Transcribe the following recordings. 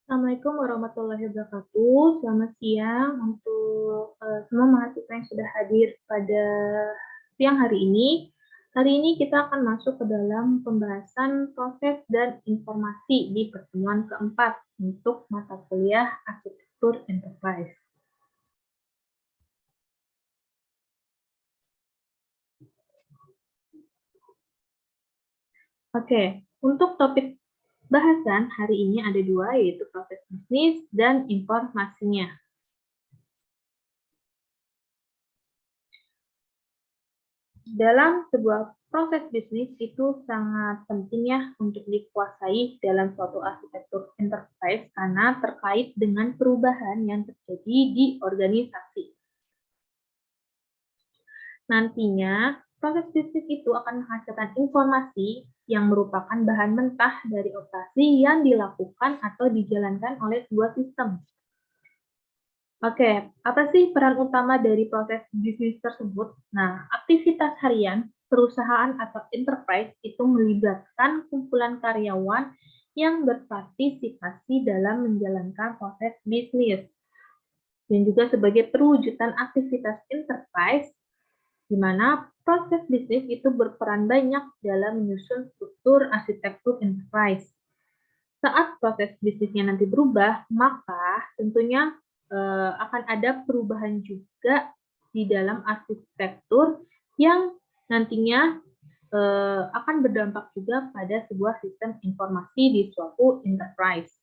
Assalamualaikum warahmatullahi wabarakatuh. Selamat siang untuk semua mahasiswa yang sudah hadir pada siang hari ini. Hari ini kita akan masuk ke dalam pembahasan proses dan informasi di pertemuan keempat untuk mata kuliah Arsitektur Enterprise. Oke, untuk topik bahasan hari ini ada dua, yaitu proses bisnis dan informasinya. Dalam sebuah proses bisnis itu sangat penting ya untuk dikuasai dalam suatu arsitektur enterprise karena terkait dengan perubahan yang terjadi di organisasi. Nantinya, proses bisnis itu akan menghasilkan informasi yang merupakan bahan mentah dari operasi yang dilakukan atau dijalankan oleh sebuah sistem. Oke, apa sih peran utama dari proses bisnis tersebut? Nah, aktivitas harian perusahaan atau enterprise itu melibatkan kumpulan karyawan yang berpartisipasi dalam menjalankan proses bisnis. Dan juga sebagai perwujudan aktivitas enterprise, di mana proses bisnis itu berperan banyak dalam menyusun struktur arsitektur enterprise. Saat proses bisnisnya nanti berubah, maka tentunya akan ada perubahan juga di dalam arsitektur yang nantinya akan berdampak juga pada sebuah sistem informasi di suatu enterprise.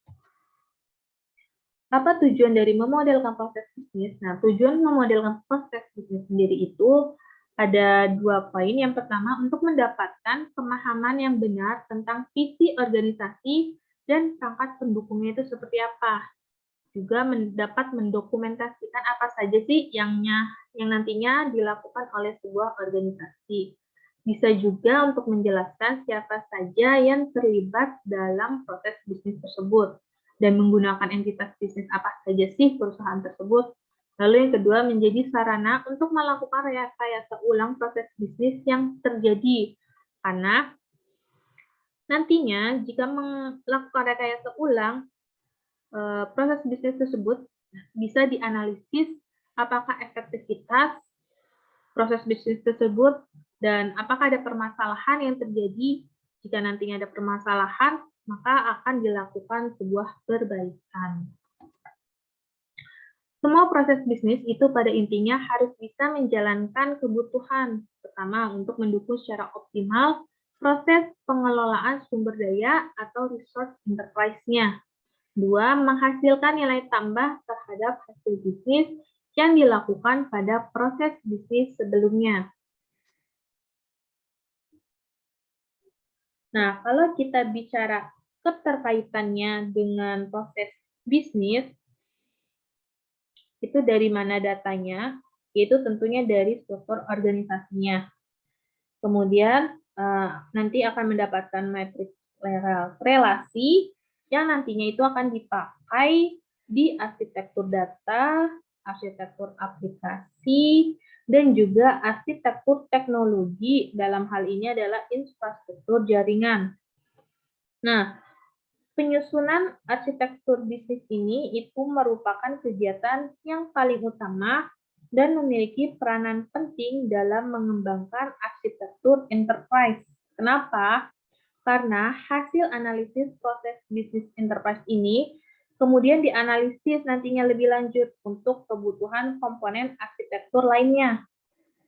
Apa tujuan dari memodelkan proses bisnis? Nah, tujuan memodelkan proses bisnis sendiri itu ada dua poin. Yang pertama, untuk mendapatkan pemahaman yang benar tentang visi organisasi dan perangkat pendukungnya itu seperti apa. Juga dapat mendokumentasikan apa saja sih yang nantinya dilakukan oleh sebuah organisasi. Bisa juga untuk menjelaskan siapa saja yang terlibat dalam proses bisnis tersebut dan menggunakan entitas bisnis apa saja sih perusahaan tersebut. Lalu yang kedua, menjadi sarana untuk melakukan rekayasa ulang proses bisnis yang terjadi. Karena nantinya jika melakukan rekayasa ulang, proses bisnis tersebut bisa dianalisis apakah efektivitas proses bisnis tersebut dan apakah ada permasalahan yang terjadi. Jika nantinya ada permasalahan, maka akan dilakukan sebuah perbaikan. Semua proses bisnis itu pada intinya harus bisa menjalankan kebutuhan, pertama untuk mendukung secara optimal proses pengelolaan sumber daya atau resource enterprise-nya. Dua, menghasilkan nilai tambah terhadap hasil bisnis yang dilakukan pada proses bisnis sebelumnya. Nah, kalau kita bicara keterkaitannya dengan proses bisnis, itu dari mana datanya? Yaitu tentunya dari struktur organisasinya. Kemudian nanti akan mendapatkan matriks relasi yang nantinya itu akan dipakai di arsitektur data, arsitektur aplikasi, dan juga arsitektur teknologi. Dalam hal ini adalah infrastruktur jaringan. Nah, penyusunan arsitektur bisnis ini itu merupakan kegiatan yang paling utama dan memiliki peranan penting dalam mengembangkan arsitektur enterprise. Kenapa? Karena hasil analisis proses bisnis enterprise ini kemudian dianalisis nantinya lebih lanjut untuk kebutuhan komponen arsitektur lainnya.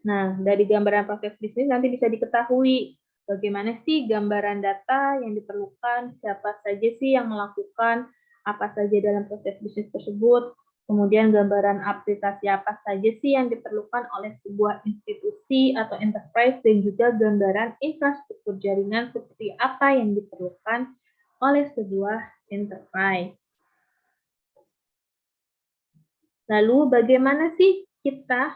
Nah, dari gambaran proses bisnis nanti bisa diketahui bagaimana sih gambaran data yang diperlukan, siapa saja sih yang melakukan, apa saja dalam proses bisnis tersebut, kemudian gambaran aplikasi apa saja sih yang diperlukan oleh sebuah institusi atau enterprise, dan juga gambaran infrastruktur jaringan seperti apa yang diperlukan oleh sebuah enterprise. Lalu bagaimana sih kita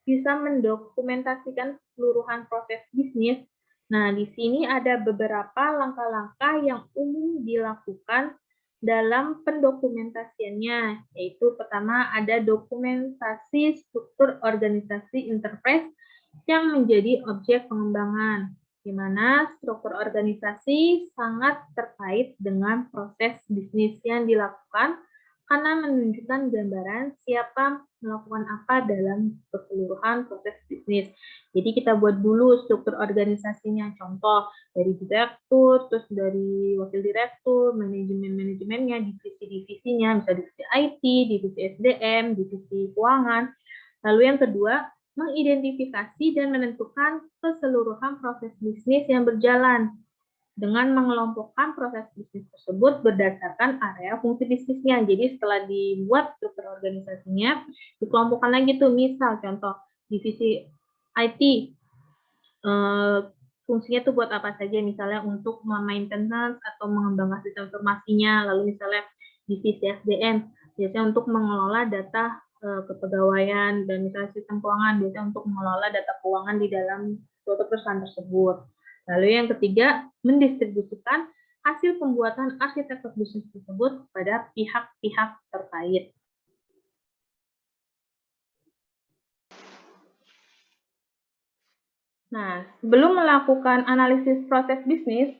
bisa mendokumentasikan keseluruhan proses bisnis? Nah, di sini ada beberapa langkah-langkah yang umum dilakukan dalam pendokumentasiannya, yaitu pertama ada dokumentasi struktur organisasi enterprise yang menjadi objek pengembangan. di mana struktur organisasi sangat terkait dengan proses bisnis yang dilakukan karena menunjukkan gambaran siapa melakukan apa dalam keseluruhan proses bisnis. Jadi kita buat dulu struktur organisasinya, contoh dari direktur, terus dari wakil direktur, manajemennya, divisi-divisinya, misalnya divisi IT, divisi SDM, divisi keuangan. Lalu yang kedua, mengidentifikasi dan menentukan keseluruhan proses bisnis yang berjalan dengan mengelompokkan proses bisnis tersebut berdasarkan area fungsi bisnisnya. Jadi setelah dibuat struktur organisasinya, dikelompokkan lagi tuh, misal contoh divisi IT, fungsinya tuh buat apa saja, misalnya untuk maintenance atau mengembangkan sistem informasinya, lalu misalnya divisi SDM, biasanya untuk mengelola data kepegawaian, dan misalnya sistem keuangan, biasanya untuk mengelola data keuangan di dalam suatu perusahaan tersebut. Lalu yang ketiga, mendistribusikan hasil pembuatan arsitektur bisnis tersebut pada pihak-pihak terkait. Nah, sebelum melakukan analisis proses bisnis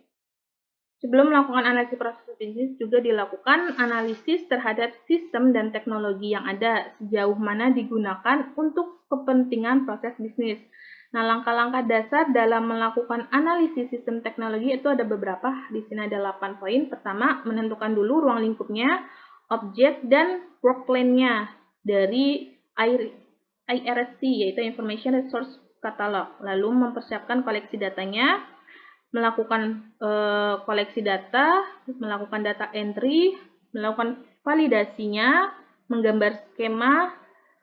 juga dilakukan analisis terhadap sistem dan teknologi yang ada, sejauh mana digunakan untuk kepentingan proses bisnis. Nah, langkah-langkah dasar dalam melakukan analisis sistem teknologi itu ada beberapa. Di sini ada 8 poin. Pertama, menentukan dulu ruang lingkupnya, objek, dan work plan-nya dari IRC, yaitu Information Resource Catalog. Lalu mempersiapkan koleksi datanya, melakukan koleksi data, melakukan data entry, melakukan validasinya, menggambar skema,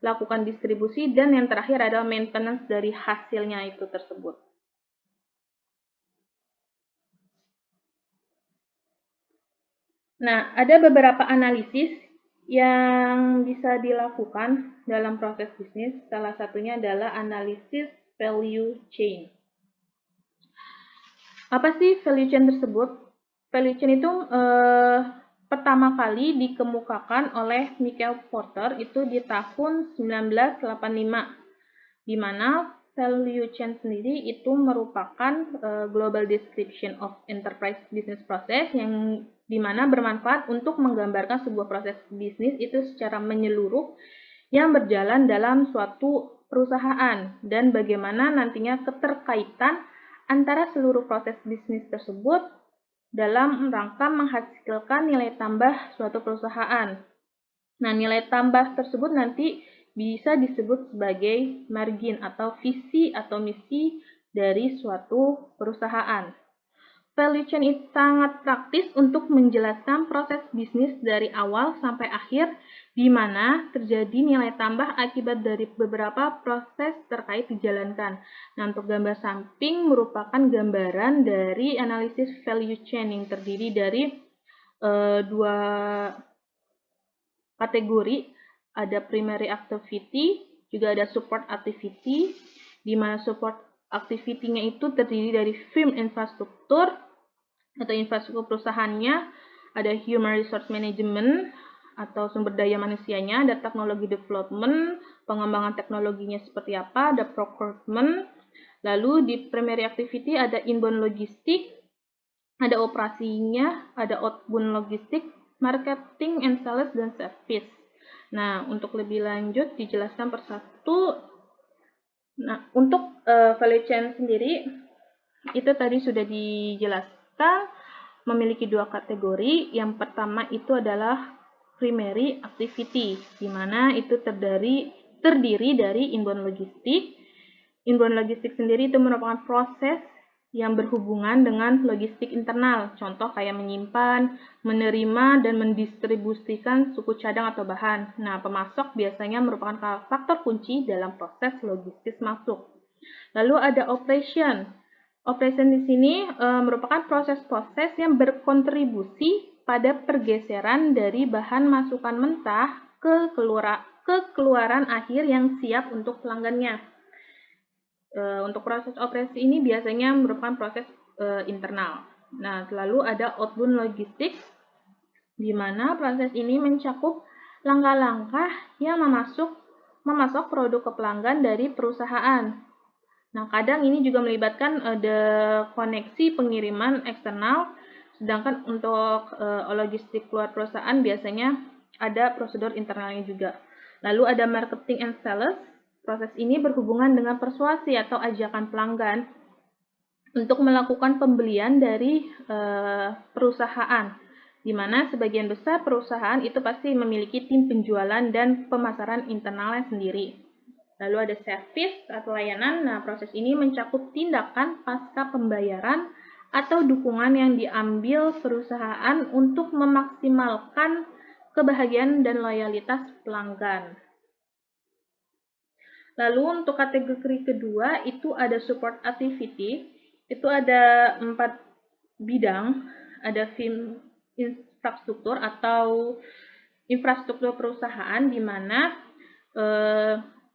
lakukan distribusi, dan yang terakhir adalah maintenance dari hasilnya itu tersebut. Nah, ada beberapa analisis yang bisa dilakukan dalam proses bisnis. Salah satunya adalah analisis value chain. Apa sih value chain tersebut? Value chain itu pertama kali dikemukakan oleh Michael Porter itu di tahun 1985, di mana value chain sendiri itu merupakan global description of enterprise business process yang dimana bermanfaat untuk menggambarkan sebuah proses bisnis itu secara menyeluruh yang berjalan dalam suatu perusahaan dan bagaimana nantinya keterkaitan antara seluruh proses bisnis tersebut dalam rangka menghasilkan nilai tambah suatu perusahaan. Nah, nilai tambah tersebut nanti bisa disebut sebagai margin atau visi atau misi dari suatu perusahaan. Value chain itu sangat praktis untuk menjelaskan proses bisnis dari awal sampai akhir, di mana terjadi nilai tambah akibat dari beberapa proses terkait dijalankan. Nah, untuk gambar samping merupakan gambaran dari analisis value chain yang terdiri dari dua kategori, ada primary activity, juga ada support activity, di mana support activity-nya itu terdiri dari firm infrastruktur atau infrastruktur perusahaannya, ada human resource management atau sumber daya manusianya, ada teknologi development, pengembangan teknologinya seperti apa, ada procurement, lalu di primary activity ada inbound logistik, ada operasinya, ada outbound logistik, marketing and sales, dan service. Nah, untuk lebih lanjut dijelaskan persatu. Nah, untuk value chain sendiri itu tadi sudah dijelaskan memiliki dua kategori. Yang pertama itu adalah primary activity, di mana itu terdiri dari inbound logistik. Inbound logistik sendiri itu merupakan proses yang berhubungan dengan logistik internal, contoh kayak menyimpan, menerima, dan mendistribusikan suku cadang atau bahan. Nah, pemasok biasanya merupakan faktor kunci dalam proses logistik masuk. Lalu ada operation. Operation di sini merupakan proses-proses yang berkontribusi pada pergeseran dari bahan masukan mentah ke keluaran akhir yang siap untuk pelanggannya. Untuk proses operasi ini biasanya merupakan proses internal. Nah, lalu ada outbound logistik, di mana proses ini mencakup langkah-langkah yang memasok produk ke pelanggan dari perusahaan. Nah, kadang ini juga melibatkan ada koneksi pengiriman eksternal, sedangkan untuk logistik keluar perusahaan biasanya ada prosedur internalnya juga. Lalu ada marketing and sales. Proses ini berhubungan dengan persuasi atau ajakan pelanggan untuk melakukan pembelian dari perusahaan, di mana sebagian besar perusahaan itu pasti memiliki tim penjualan dan pemasaran internalnya sendiri. Lalu ada service atau layanan. Nah, proses ini mencakup tindakan pasca pembayaran atau dukungan yang diambil perusahaan untuk memaksimalkan kebahagiaan dan loyalitas pelanggan. Lalu untuk kategori kedua itu ada support activity. Itu ada 4 bidang. Ada infrastruktur atau infrastruktur perusahaan, di mana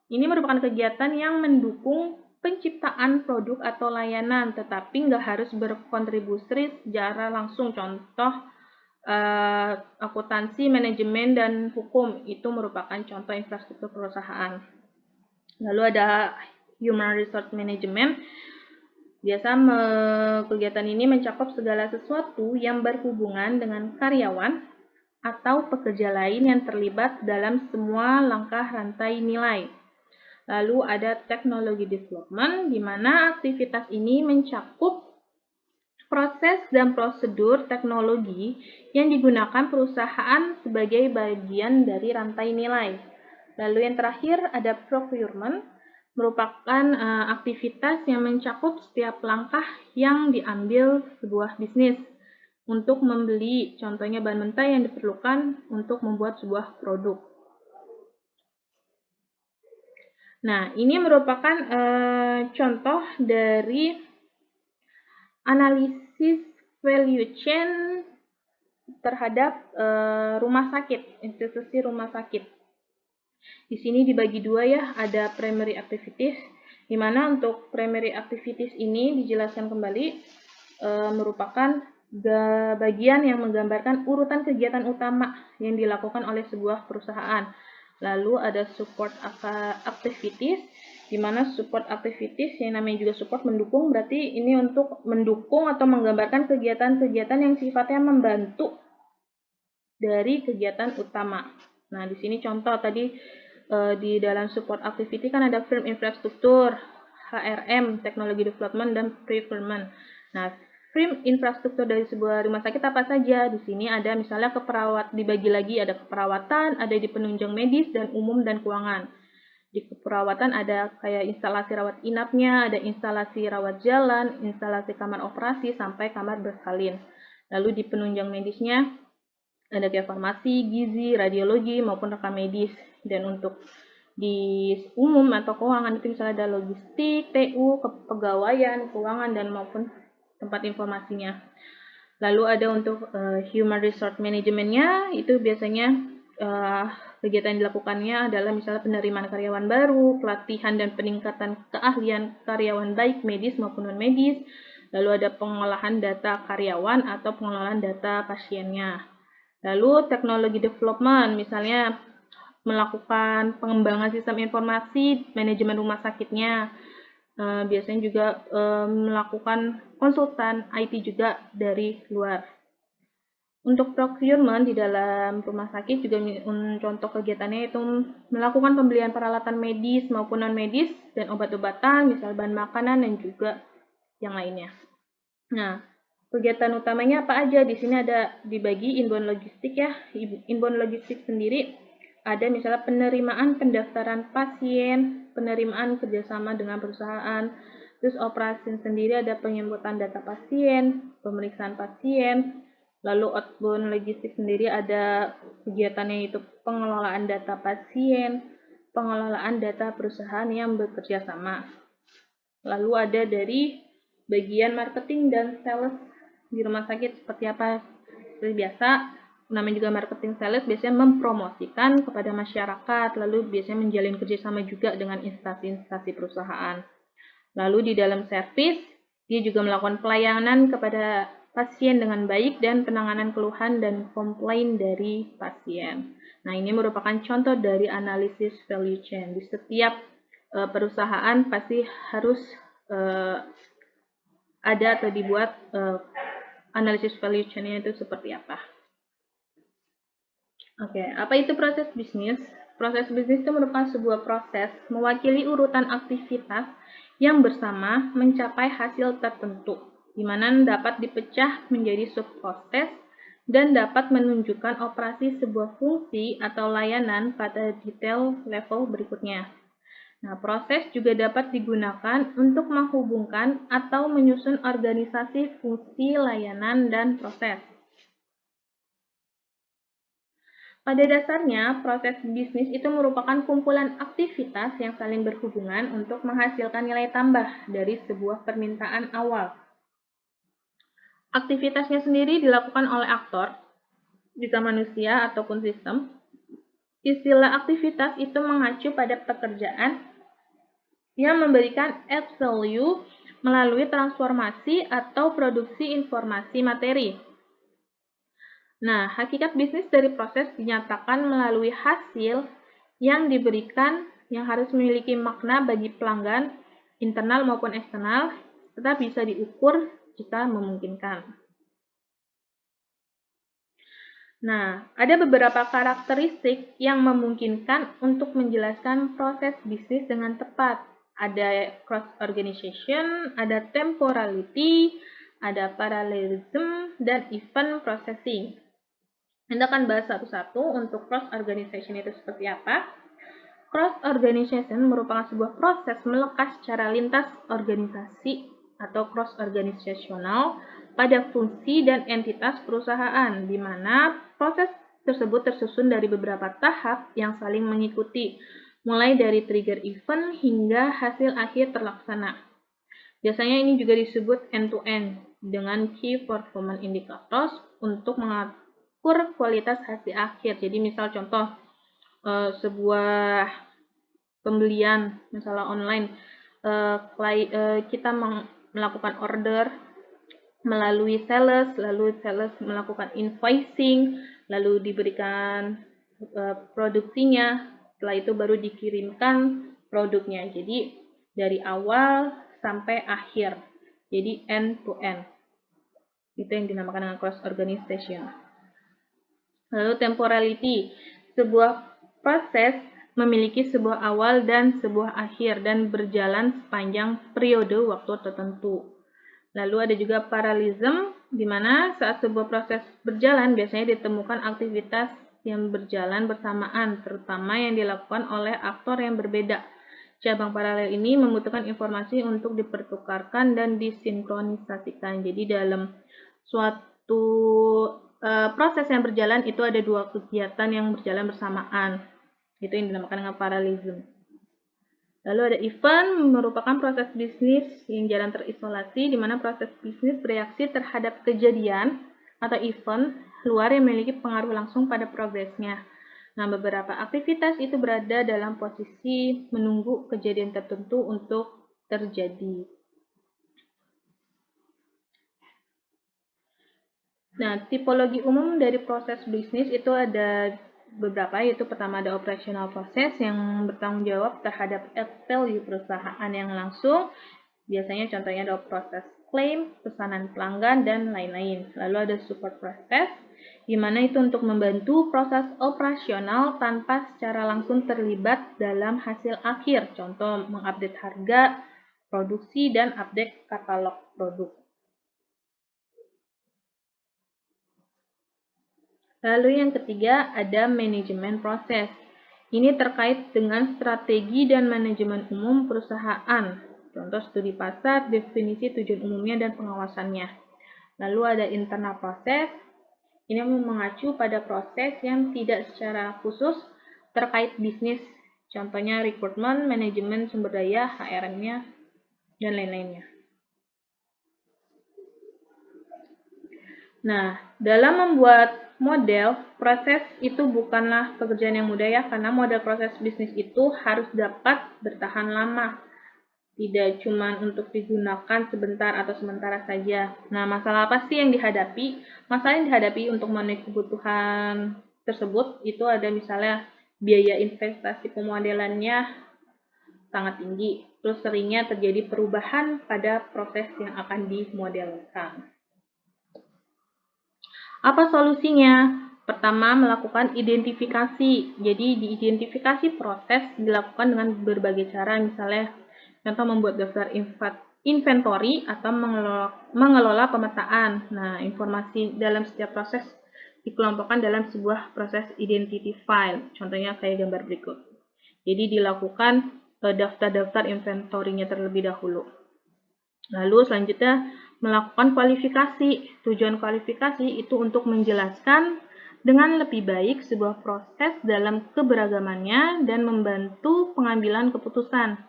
ini merupakan kegiatan yang mendukung penciptaan produk atau layanan, tetapi nggak harus berkontribusi secara langsung. Contoh, akuntansi, manajemen, dan hukum itu merupakan contoh infrastruktur perusahaan. Lalu ada human resource management. Biasa kegiatan ini mencakup segala sesuatu yang berhubungan dengan karyawan atau pekerja lain yang terlibat dalam semua langkah rantai nilai. Lalu ada teknologi development, di mana aktivitas ini mencakup proses dan prosedur teknologi yang digunakan perusahaan sebagai bagian dari rantai nilai. Lalu yang terakhir ada procurement, merupakan aktivitas yang mencakup setiap langkah yang diambil sebuah bisnis untuk membeli, contohnya bahan mentah yang diperlukan untuk membuat sebuah produk. Nah, ini merupakan contoh dari analisis value chain terhadap rumah sakit, institusi rumah sakit. Di sini dibagi dua ya, ada primary activities, di mana untuk primary activities ini dijelaskan kembali merupakan bagian yang menggambarkan urutan kegiatan utama yang dilakukan oleh sebuah perusahaan. Lalu ada support activities, di mana support activities yang namanya juga support mendukung, berarti ini untuk mendukung atau menggambarkan kegiatan-kegiatan yang sifatnya membantu dari kegiatan utama. Nah, di sini contoh tadi di dalam support activity kan ada firm infrastruktur, HRM, teknologi development, dan procurement. Nah, firm infrastruktur dari sebuah rumah sakit apa saja? Di sini ada misalnya dibagi lagi ada keperawatan, ada di penunjang medis dan umum dan keuangan. Di keperawatan ada kayak instalasi rawat inapnya, ada instalasi rawat jalan, instalasi kamar operasi, sampai kamar bersalin. Lalu di penunjang medisnya ada kayak farmasi, gizi, radiologi, maupun rekam medis. Dan untuk di umum atau keuangan itu misalnya ada logistik, TU, kepegawaian, keuangan, dan maupun tempat informasinya. Lalu ada untuk human resource manajemennya, itu biasanya kegiatan yang dilakukannya adalah misalnya penerimaan karyawan baru, pelatihan dan peningkatan keahlian karyawan baik medis maupun non-medis. Lalu ada pengolahan data karyawan atau pengelolaan data pasiennya. Lalu teknologi development, misalnya melakukan pengembangan sistem informasi manajemen rumah sakitnya. Biasanya juga melakukan konsultan IT juga dari luar. Untuk procurement di dalam rumah sakit juga contoh kegiatannya itu melakukan pembelian peralatan medis maupun non-medis dan obat-obatan, misal bahan makanan dan juga yang lainnya. Nah, kegiatan utamanya apa aja? Di sini ada dibagi inbound logistik ya. Inbound logistik sendiri ada misalnya penerimaan pendaftaran pasien, penerimaan kerjasama dengan perusahaan, terus operasi sendiri ada penjemputan data pasien, pemeriksaan pasien, lalu outbound logistik sendiri ada kegiatannya itu pengelolaan data pasien, pengelolaan data perusahaan yang bekerja sama. Lalu ada dari bagian marketing dan sales di rumah sakit seperti apa? Seperti biasa, namanya juga marketing sales biasanya mempromosikan kepada masyarakat, lalu biasanya menjalin kerjasama juga dengan instansi-instansi perusahaan. Lalu di dalam service, dia juga melakukan pelayanan kepada pasien dengan baik dan penanganan keluhan dan komplain dari pasien. Nah, ini merupakan contoh dari analisis value chain. Di setiap perusahaan pasti harus ada atau dibuat analisis value chain-nya itu seperti apa. Oke, apa itu proses bisnis? Proses bisnis itu merupakan sebuah proses mewakili urutan aktivitas yang bersama mencapai hasil tertentu, di mana dapat dipecah menjadi subproses dan dapat menunjukkan operasi sebuah fungsi atau layanan pada detail level berikutnya. Nah, proses juga dapat digunakan untuk menghubungkan atau menyusun organisasi fungsi, layanan, dan proses. Pada dasarnya, proses bisnis itu merupakan kumpulan aktivitas yang saling berhubungan untuk menghasilkan nilai tambah dari sebuah permintaan awal. Aktivitasnya sendiri dilakukan oleh aktor, bisa manusia ataupun sistem. Istilah aktivitas itu mengacu pada pekerjaan yang memberikan add value melalui transformasi atau produksi informasi materi. Nah, hakikat bisnis dari proses dinyatakan melalui hasil yang diberikan yang harus memiliki makna bagi pelanggan, internal maupun eksternal, serta bisa diukur jika memungkinkan. Nah, ada beberapa karakteristik yang memungkinkan untuk menjelaskan proses bisnis dengan tepat. Ada cross organization, ada temporality, ada parallelism, dan event processing. Kita akan bahas satu-satu untuk cross organization itu seperti apa. Cross organization merupakan sebuah proses melekat secara lintas organisasi atau cross organisasional pada fungsi dan entitas perusahaan, di mana proses tersebut tersusun dari beberapa tahap yang saling mengikuti, mulai dari trigger event hingga hasil akhir terlaksana. Biasanya ini juga disebut end-to-end dengan key performance indicators untuk mengatur kualitas hasil akhir. Jadi misal contoh sebuah pembelian misalnya online, kita melakukan order melalui sales, lalu sales melakukan invoicing, lalu diberikan produksinya, setelah itu baru dikirimkan produknya. Jadi dari awal sampai akhir, jadi end to end. Itu yang dinamakan dengan cross organization. Lalu temporality, sebuah proses memiliki sebuah awal dan sebuah akhir dan berjalan sepanjang periode waktu tertentu. Lalu ada juga parallelism, di mana saat sebuah proses berjalan biasanya ditemukan aktivitas yang berjalan bersamaan, terutama yang dilakukan oleh aktor yang berbeda. Cabang paralel ini membutuhkan informasi untuk dipertukarkan dan disinkronisasikan. Jadi dalam suatu proses yang berjalan itu ada dua kegiatan yang berjalan bersamaan. Itu yang dinamakan dengan parallelism. Lalu ada event, merupakan proses bisnis yang jalan terisolasi, di mana proses bisnis bereaksi terhadap kejadian atau event luar yang memiliki pengaruh langsung pada progresnya. Nah, beberapa aktivitas itu berada dalam posisi menunggu kejadian tertentu untuk terjadi. Nah, tipologi umum dari proses bisnis itu ada beberapa, yaitu pertama ada operational process yang bertanggung jawab terhadap value perusahaan yang langsung. Biasanya contohnya ada proses klaim, pesanan pelanggan, dan lain-lain. Lalu ada support process, di mana itu untuk membantu proses operasional tanpa secara langsung terlibat dalam hasil akhir. Contoh mengupdate harga, produksi, dan update katalog produk. Lalu yang ketiga ada manajemen proses. Ini terkait dengan strategi dan manajemen umum perusahaan. Contoh studi pasar, definisi tujuan umumnya, dan pengawasannya. Lalu ada internal proses. Ini mengacu pada proses yang tidak secara khusus terkait bisnis. Contohnya rekrutmen, manajemen sumber daya, HRM-nya, dan lain-lainnya. Nah, dalam membuat model, proses itu bukanlah pekerjaan yang mudah ya, karena model proses bisnis itu harus dapat bertahan lama. Tidak cuma untuk digunakan sebentar atau sementara saja. Nah, masalah apa sih yang dihadapi? Masalah yang dihadapi untuk memenuhi kebutuhan tersebut itu ada misalnya biaya investasi pemodelannya sangat tinggi. terus seringnya terjadi perubahan pada proses yang akan dimodelkan. Apa solusinya? Pertama, melakukan identifikasi. Jadi, diidentifikasi proses dilakukan dengan berbagai cara, misalnya contoh membuat daftar inventory atau mengelola pemetaan. Nah, informasi dalam setiap proses dikelompokkan dalam sebuah proses identity file. Contohnya kayak gambar berikut. Jadi, dilakukan daftar-daftar inventory-nya terlebih dahulu. Lalu selanjutnya melakukan kualifikasi. Tujuan kualifikasi itu untuk menjelaskan dengan lebih baik sebuah proses dalam keberagamannya dan membantu pengambilan keputusan.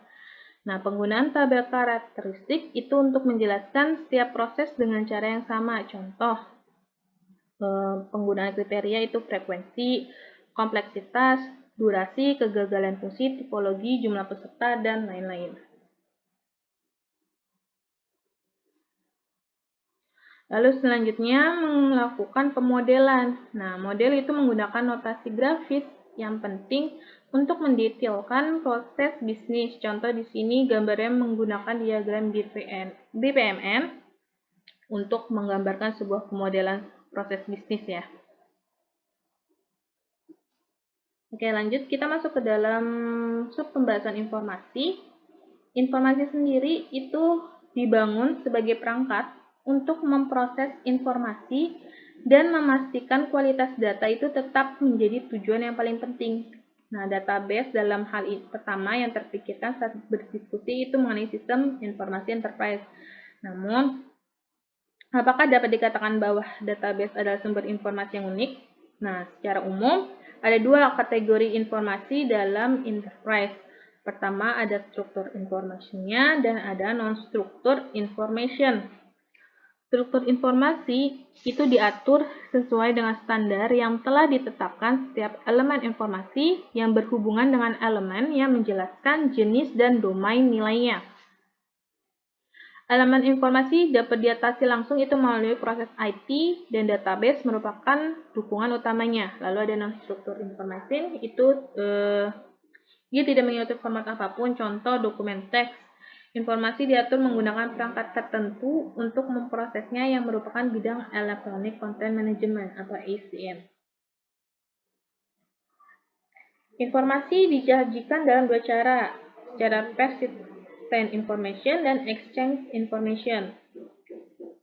Nah, penggunaan tabel karakteristik itu untuk menjelaskan setiap proses dengan cara yang sama. Contoh, penggunaan kriteria itu frekuensi, kompleksitas, durasi, kegagalan fungsi, tipologi, jumlah peserta, dan lain-lain. Lalu selanjutnya melakukan pemodelan. Nah, model itu menggunakan notasi grafis yang penting untuk mendetailkan proses bisnis. Contoh di sini gambarnya menggunakan diagram BPMN untuk menggambarkan sebuah pemodelan proses bisnis ya. Oke, lanjut kita masuk ke dalam sub pembahasan informasi. Informasi sendiri itu dibangun sebagai perangkat untuk memproses informasi dan memastikan kualitas data itu tetap menjadi tujuan yang paling penting. Nah, database dalam hal ini pertama yang terpikirkan saat berdiskusi itu mengenai sistem informasi enterprise. Namun, apakah dapat dikatakan bahwa database adalah sumber informasi yang unik? Nah, secara umum, ada dua kategori informasi dalam enterprise. Pertama, ada struktur information-nya dan ada non-struktur information. Struktur informasi itu diatur sesuai dengan standar yang telah ditetapkan setiap elemen informasi yang berhubungan dengan elemen yang menjelaskan jenis dan domain nilainya. Elemen informasi dapat diatasi langsung itu melalui proses IT dan database merupakan dukungan utamanya. Lalu ada non-struktur information itu dia tidak mengikuti format apapun, contoh dokumen teks. Informasi diatur menggunakan perangkat tertentu untuk memprosesnya yang merupakan bidang Electronic Content Management atau ECM. Informasi disajikan dalam dua cara, secara persistent information dan exchange information.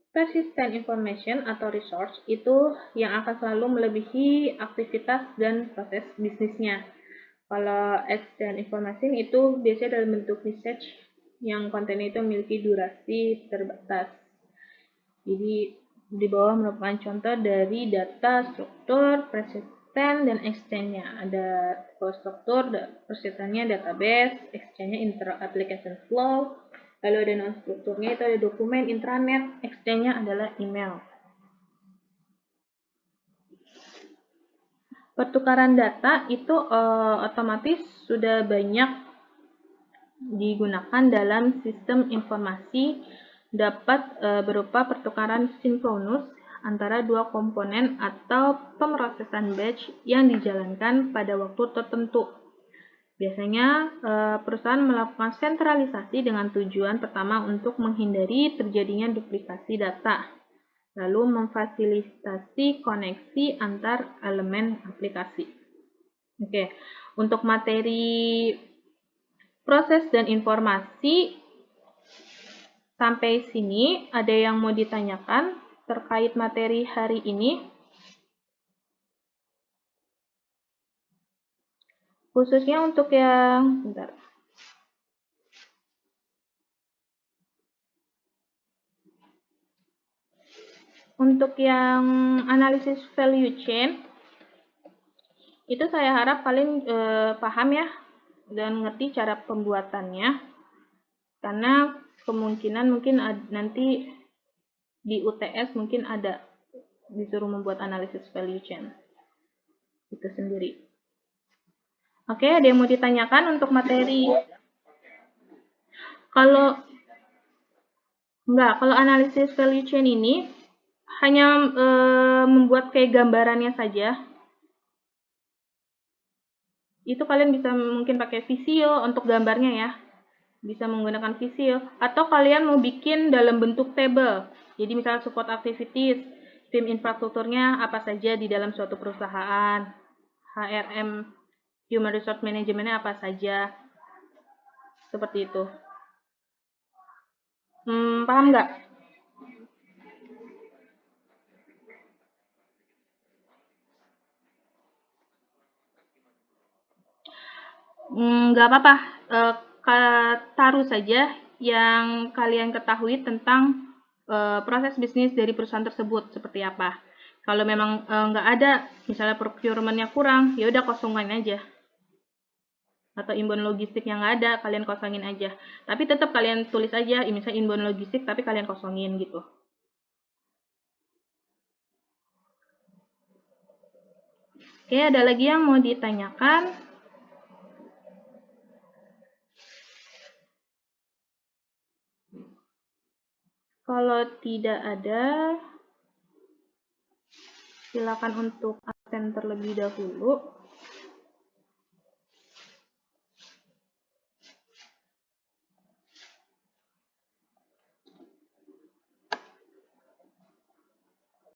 Persistent information atau resource itu yang akan selalu melebihi aktivitas dan proses bisnisnya. Kalau exchange information itu biasanya dalam bentuk research yang kontennya itu memiliki durasi terbatas. Jadi di bawah merupakan contoh dari data, struktur, persisten, dan exchange-nya. Ada struktur, persistennya database, exchange-nya inter-application flow, lalu ada non-strukturnya itu ada dokumen, intranet, exchange-nya adalah email. Pertukaran data itu otomatis sudah banyak digunakan dalam sistem informasi, dapat berupa pertukaran sinkronus antara dua komponen atau pemrosesan batch yang dijalankan pada waktu tertentu. Biasanya perusahaan melakukan sentralisasi dengan tujuan pertama untuk menghindari terjadinya duplikasi data, lalu memfasilitasi koneksi antar elemen aplikasi. Oke, untuk materi proses dan informasi sampai sini, ada yang mau ditanyakan terkait materi hari ini? Khususnya untuk yang untuk yang analisis value chain, itu saya harap kalian paham ya dan ngerti cara pembuatannya, karena kemungkinan mungkin nanti di UTS mungkin ada disuruh membuat analisis value chain itu sendiri. Oke, ada yang mau ditanyakan untuk materi? Kalau analisis value chain ini hanya membuat kayak gambarannya saja. Itu kalian bisa mungkin pakai Visio untuk gambarnya ya. Bisa menggunakan visil. Atau kalian mau bikin dalam bentuk table. Jadi misalnya support activities, tim infrastrukturnya apa saja di dalam suatu perusahaan, HRM, Human Resource Management-nya apa saja. Seperti itu. Paham nggak? Nggak apa-apa. Taruh saja yang kalian ketahui tentang proses bisnis dari perusahaan tersebut seperti apa. Kalau memang nggak ada, misalnya procurement-nya kurang, ya udah kosongin aja. Atau inbound logistik yang nggak ada, kalian kosongin aja. Tapi tetap kalian tulis aja, misalnya inbound logistik, tapi kalian kosongin gitu. Oke, ada lagi yang mau ditanyakan? Kalau tidak ada, silakan untuk absen terlebih dahulu.